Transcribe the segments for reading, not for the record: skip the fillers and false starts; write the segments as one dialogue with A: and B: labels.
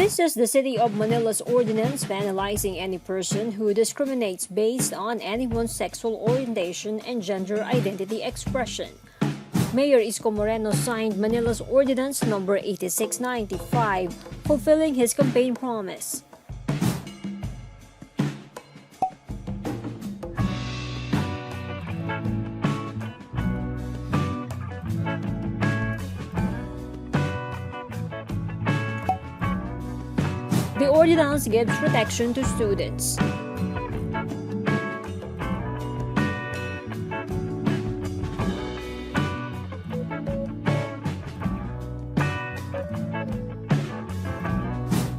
A: This is the City of Manila's ordinance penalizing any person who discriminates based on anyone's sexual orientation and gender identity expression. Mayor Isko Moreno signed Manila's Ordinance number 8695, fulfilling his campaign promise. The ordinance gives protection to students.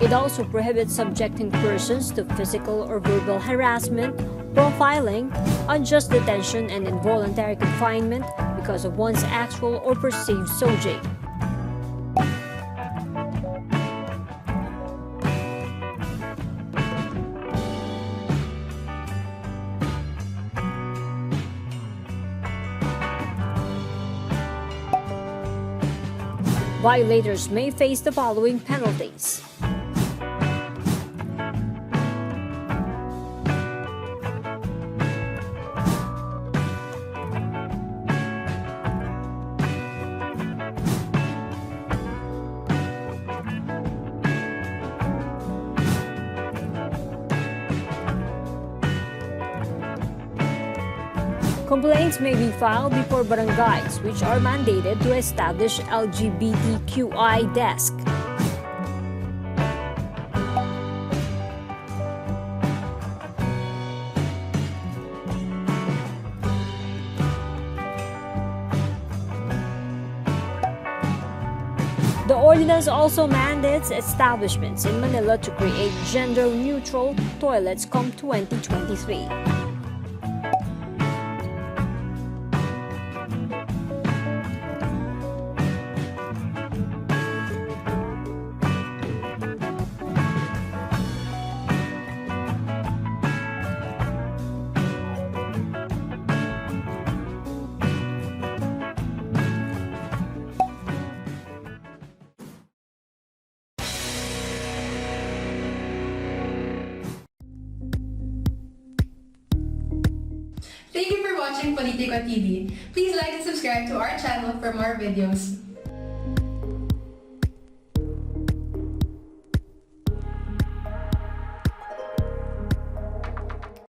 A: It also prohibits subjecting persons to physical or verbal harassment, profiling, unjust detention, and involuntary confinement because of one's actual or perceived sojourn. Violators may face the following penalties. Complaints may be filed before barangays, which are mandated to establish LGBTQI desk. The ordinance also mandates establishments in Manila to create gender-neutral toilets come 2023.
B: Thank you for watching Politiko TV. Please like and subscribe to our channel for more videos.